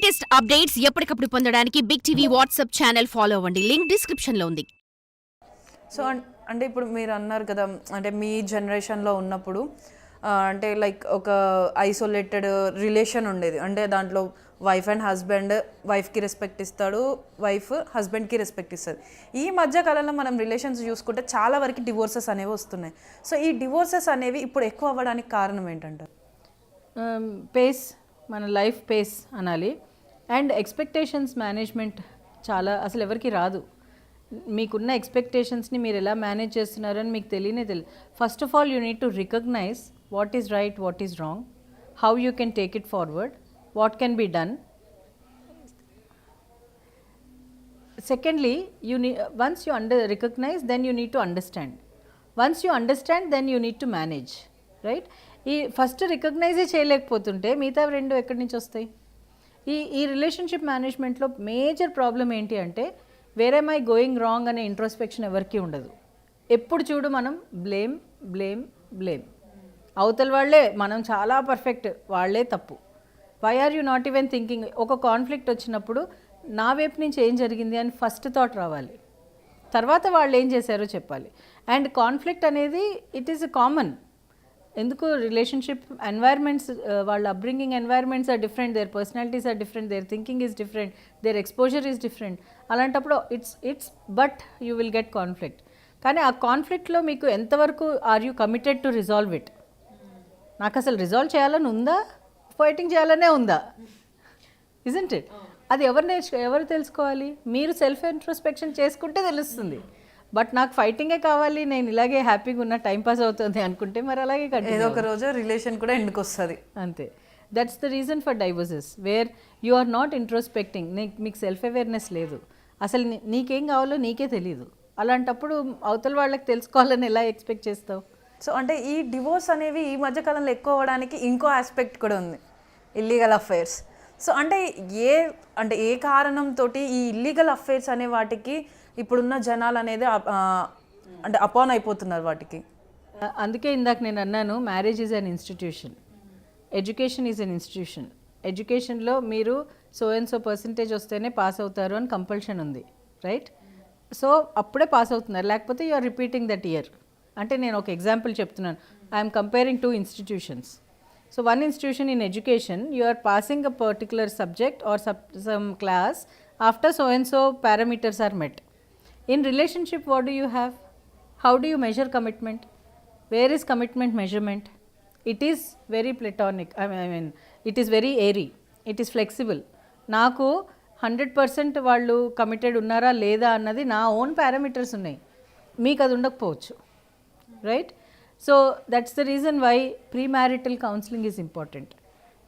Latest updates ఎప్పటికప్పుడు పొందడానికి big TV WhatsApp channel follow అవ్వండి. లింక్ డిస్క్రిప్షన్ లో ఉంది. సో అంటే ఇప్పుడు మీరు అన్నారు కదా, అంటే మీ జనరేషన్లో ఉన్నప్పుడు అంటే లైక్ ఒక ఐసోలేటెడ్ రిలేషన్ ఉండేది. అంటే దాంట్లో వైఫ్ అండ్ హస్బెండ్, వైఫ్కి రెస్పెక్ట్ ఇస్తాడు, వైఫ్ హస్బెండ్కి రెస్పెక్ట్ ఇస్తుంది. ఈ మధ్య కాలంలో మనం రిలేషన్స్ చూసుకుంటే చాలా వరకు డివోర్సెస్ అనేవి వస్తున్నాయి. సో ఈ డివోర్సెస్ అనేవి ఇప్పుడు ఎక్కువ అవ్వడానికి కారణం ఏంటంటారు? పేస్, మన లైఫ్ పేస్ అనాలి. అండ్ ఎక్స్పెక్టేషన్స్ మేనేజ్మెంట్ చాలా అసలు ఎవరికి రాదు. మీకున్న ఎక్స్పెక్టేషన్స్ని మీరు ఎలా మేనేజ్ చేస్తున్నారని మీకు తెలియదు. First of all you need to recognize what is right, what is wrong, how you can take it forward, what can be done. Secondly, once you recognize, then you need to understand. Once you understand, then you need to manage, right? ఈ first రికగ్నైజే చేయలేకపోతుంటే మిగతా రెండు ఎక్కడి నుంచి వస్తాయి? ఈ relationship మేనేజ్మెంట్లో major problem ఏంటి అంటే, వేర్ మై గోయింగ్ రాంగ్ అనే ఇంట్రోస్పెక్షన్ ఎవరికి ఉండదు. ఎప్పుడు చూడు మనం బ్లేమ్ బ్లేమ్ బ్లేమ్. అవతల వాళ్ళే మనం చాలా పర్ఫెక్ట్, వాళ్ళే తప్పు. Why are you not even thinking? ఒక కాన్ఫ్లిక్ట్ వచ్చినప్పుడు నా వైపు నుంచి ఏం జరిగింది అని ఫస్ట్ థాట్ రావాలి, తర్వాత వాళ్ళు ఏం చేశారో చెప్పాలి. అండ్ కాన్ఫ్లిక్ట్ అనేది ఇట్ ఈస్ కామన్. ఎందుకు? రిలేషన్షిప్ ఎన్వైర్మెంట్స్, వాళ్ళ upbringing environments are different, their personalities are different, their thinking is different, their exposure is different. అలాంటప్పుడు it's but you will get conflict. కానీ ఆ కాన్ఫ్లిక్ట్లో మీకు ఎంతవరకు are you committed to resolve it? నాకు అసలు రిజాల్వ్ చేయాలని ఉందా, ఫైటింగ్ చేయాలనే ఉందా? Isn't it? అది ఎవరు తెలుసుకోవాలి? మీరు సెల్ఫ్ ఇంట్రోస్పెక్షన్ చేసుకుంటే తెలుస్తుంది. బట్ నాకు ఫైటింగే కావాలి, నేను ఇలాగే హ్యాపీగా ఉన్న, టైం పాస్ అవుతుంది అనుకుంటే మరి అలాగే ఏదో ఒక రోజు రిలేషన్ కూడా ఎండ్కి వస్తుంది. అంతే. That's the reason for divorces, where you are not introspecting. మీకు సెల్ఫ్ అవేర్నెస్ లేదు, అసలు నీకేం కావాలో నీకే తెలియదు. అలాంటప్పుడు అవతల వాళ్ళకి తెలుసుకోవాలని ఎలా ఎక్స్పెక్ట్ చేస్తావు? సో అంటే ఈ డివోర్స్ అనేవి ఈ మధ్యకాలంలో ఎక్కువ అవ్వడానికి ఇంకో ఆస్పెక్ట్ కూడా ఉంది, ఇల్లీగల్ అఫైర్స్. సో అంటే ఏ కారణంతో ఈ ఇల్లీగల్ అఫైర్స్ అనే వాటికి ఇప్పుడున్న జనాలు అనేది అంటే అపాన్ అయిపోతున్నారు వాటికి? అందుకే ఇందాక నేను అన్నాను, marriage is an institution, education is an institution. ఎడ్యుకేషన్లో మీరు సో అండ్ సో పర్సంటేజ్ వస్తేనే పాస్ అవుతారు అని కంపల్షన్ ఉంది, రైట్? సో అప్పుడే పాస్ అవుతున్నారు, లేకపోతే you are repeating that year. అంటే నేను ఒక ఎగ్జాంపుల్ చెప్తున్నాను. I'm comparing two institutions. So one institution in education, you are passing a particular subject or some class after so and so parameters are met. In relationship, what do you have? How do you measure commitment? Where is commitment measurement? It is very platonic. I mean, it is very airy. It is flexible. నాకు 100% వాళ్ళు committed ఉన్నారా లేదా అన్నది నా own parameters ఉన్నాయి, మీకు అది ఉండకపోవచ్చు, right? So that's the reason why premarital counselling is important.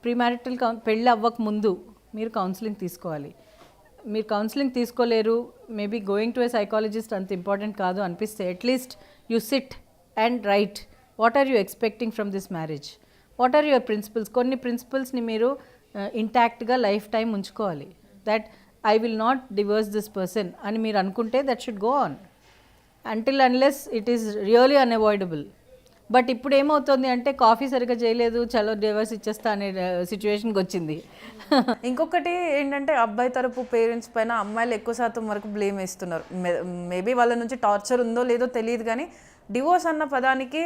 Premarital పెళ్ళి అవ్వక ముందు మీరు కౌన్సిలింగ్ తీసుకోవాలి. మీరు కౌన్సిలింగ్ తీసుకోలేరు, maybe going to a psychologist అంత ఇంపార్టెంట్ కాదు అనిపిస్తే, at least you sit and write what are you expecting from this marriage, what are your principles. కొన్ని ప్రిన్సిపల్స్ని మీరు ఇంటాక్ట్గా లైఫ్ టైం ఉంచుకోవాలి. That I will not divorce this person అని మీరు అనుకుంటే that should go on until unless it is really unavoidable. But ఇప్పుడు ఏమవుతుంది అంటే, కాఫీ సరిగ్గా చేయలేదు, చలో డివోర్స్ ఇచ్చేస్తా అనే సిచ్యువేషన్కి వచ్చింది. ఇంకొకటి ఏంటంటే, అబ్బాయి తరపు పేరెంట్స్ పైన అమ్మాయిలు ఎక్కువ శాతం వరకు బ్లేమ్ వేస్తున్నారు. మేబీ వాళ్ళ నుంచి టార్చర్ ఉందో లేదో తెలియదు, కానీ డివోర్స్ అన్న పదానికి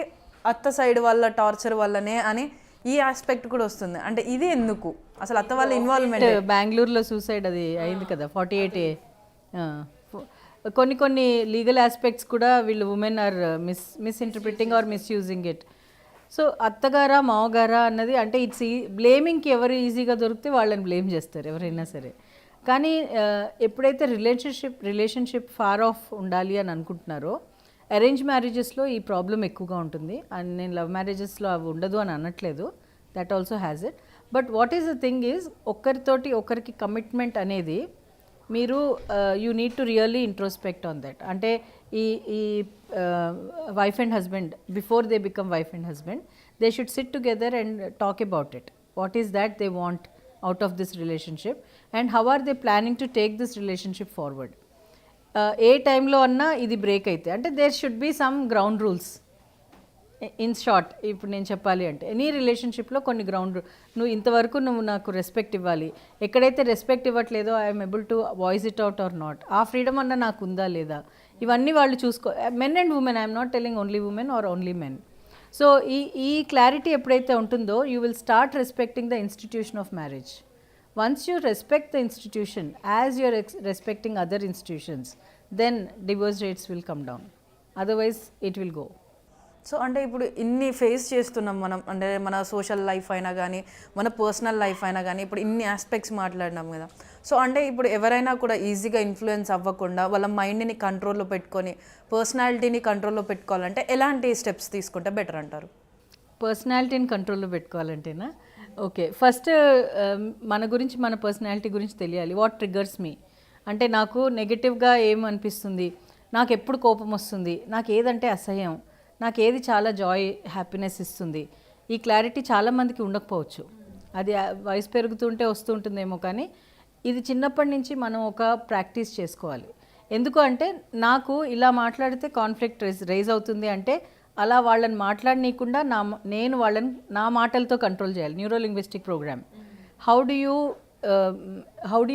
అత్త సైడ్ వాళ్ళ టార్చర్ వల్లనే అని ఈ ఆస్పెక్ట్ కూడా వస్తుంది. అంటే ఇది ఎందుకు అసలు అత్త వాళ్ళ ఇన్వాల్వ్మెంట్? బెంగళూరులో సూసైడ్ అది అయింది కదా, 48A. కొన్ని లీగల్ ఆస్పెక్ట్స్ కూడా వీళ్ళు women are misinterpreting or misusing it. So అత్తగారా మావగారా అన్నది అంటే ఇట్స్ బ్లేమింగ్కి ఎవరు ఈజీగా దొరికితే వాళ్ళని బ్లేమ్ చేస్తారు ఎవరైనా సరే. కానీ ఎప్పుడైతే రిలేషన్షిప్ ఫార్ ఆఫ్ ఉండాలి అని అనుకుంటున్నారో, అరేంజ్ మ్యారేజెస్లో ఈ ప్రాబ్లం ఎక్కువగా ఉంటుంది. అండ్ నేను లవ్ మ్యారేజెస్లో అవి ఉండదు అని అనట్లేదు, that also has it. But what is the thing is, ఒకరికి కమిట్మెంట్ అనేది మీరు you need to really introspect on that. అంటే ఈ wife and husband, before they become wife and husband, they should sit together and talk about it. What is that they want out of this relationship and how are they planning to take this relationship forward. ఏ టైంలో అన్నా ఇది break అయితే అంటే there should be some ground rules. In short ఇప్పుడు నేను చెప్పాలి అంటే ఎనీ రిలేషన్షిప్లో కొన్ని గ్రౌండ్ నువ్వు ఇంతవరకు నువ్వు నాకు రెస్పెక్ట్ ఇవ్వాలి, ఎక్కడైతే రెస్పెక్ట్ ఇవ్వట్లేదో I'm able to voice it out or not, ఆ ఫ్రీడమ్ అన్న నాకు ఉందా లేదా, ఇవన్నీ వాళ్ళు చూసుకో. Men and women, I'm not telling only women or only men. So ఈ క్లారిటీ ఎప్పుడైతే ఉంటుందో you will start respecting the institution of marriage. Once you respect the institution as you are respecting other institutions, then divorce rates will come down. Otherwise, it will go. So అంటే ఇప్పుడు ఇన్ని face చేస్తున్నాం మనం, అంటే మన social life అయినా కానీ మన పర్సనల్ లైఫ్ అయినా కానీ ఇప్పుడు ఇన్ని ఆస్పెక్ట్స్ మాట్లాడినాం కదా. సో అంటే ఇప్పుడు ఎవరైనా కూడా ఈజీగా ఇన్ఫ్లుయెన్స్ అవ్వకుండా వాళ్ళ మైండ్ని కంట్రోల్లో పెట్టుకొని పర్సనాలిటీని కంట్రోల్లో పెట్టుకోవాలంటే ఎలాంటి స్టెప్స్ తీసుకుంటే బెటర్ అంటారు? పర్సనాలిటీని కంట్రోల్లో పెట్టుకోవాలంటేనా? ఓకే, ఫస్ట్ మన గురించి, మన పర్సనాలిటీ గురించి తెలియాలి. వాట్ ట్రిగర్స్ మీ, అంటే నాకు నెగటివ్గా ఏమనిపిస్తుంది, నాకు ఎప్పుడు కోపం వస్తుంది, నాకు ఏదంటే అసహ్యం, నాకు ఏది చాలా జాయ్ హ్యాపీనెస్ ఇస్తుంది. ఈ క్లారిటీ చాలామందికి ఉండకపోవచ్చు, అది వయసు పెరుగుతుంటే వస్తూ ఉంటుందేమో. కానీ ఇది చిన్నప్పటి నుంచి మనం ఒక ప్రాక్టీస్ చేసుకోవాలి. ఎందుకు అంటే నాకు ఇలా మాట్లాడితే కాన్ఫ్లిక్ట్ రైజ్ అవుతుంది అంటే అలా వాళ్ళని మాట్లాడనీయకుండా నేను వాళ్ళని నా మాటలతో కంట్రోల్ చేయాలి. Neuro linguistic program. How do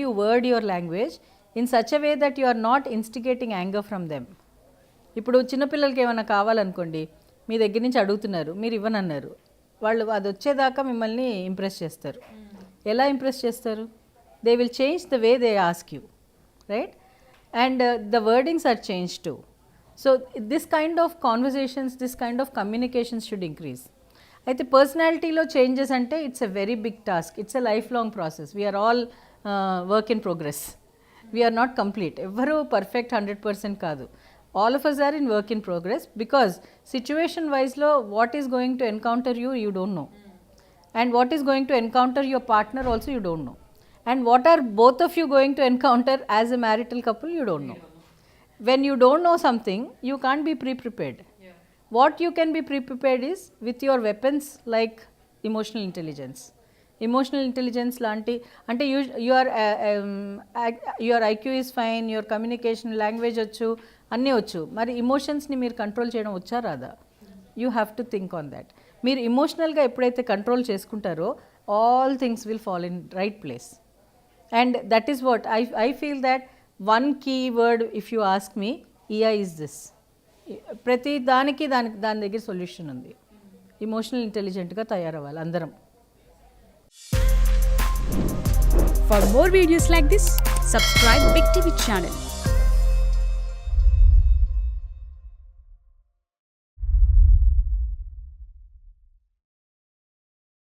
you word your language in such a way that you are not instigating anger from them. ఇప్పుడు చిన్నపిల్లలకి ఏమైనా కావాలనుకోండి, మీ దగ్గర నుంచి అడుగుతున్నారు, మీరు ఇవ్వనన్నారు, వాళ్ళు అది వచ్చేదాకా మిమ్మల్ని ఇంప్రెస్ చేస్తారు. ఎలా ఇంప్రెస్ చేస్తారు? They will change the way they ask you, right? And the wordings are change too. So this kind of conversations, this kind of communications should increase. అయితే పర్సనాలిటీలో చేంజెస్ అంటే it's a very big task, it's a life long process. We are all work in progress, we are not complete. ఎవ్వరూ perfect 100% కాదు. All of us are in work in progress because situation వైజ్లో what is going to encounter you don't know, and what is going to encounter your partner also you don't know, and what are both of you going to encounter as a marital couple you don't no. When you don't know something, you can't be pre-prepared. Yeah. What you can be pre-prepared is with your weapons like emotional intelligence. Emotional intelligence lanti ante your IQ is fine, your communication language vachu, anni vachu. Mari emotions ni meer control cheyadam vacha rada? You have to think on that. Meer emotional ga eppudaithe control chesukuntaro, all things will fall in right place. And that is what I feel that one key word, if you ask me, EI is this. ప్రతి దానికి దాని దగ్గర solution ఉంది. Emotional ఇంటెలిజెంట్గా తయారవ్వాలి అందరం. For more videos like this, subscribe Big TV channel.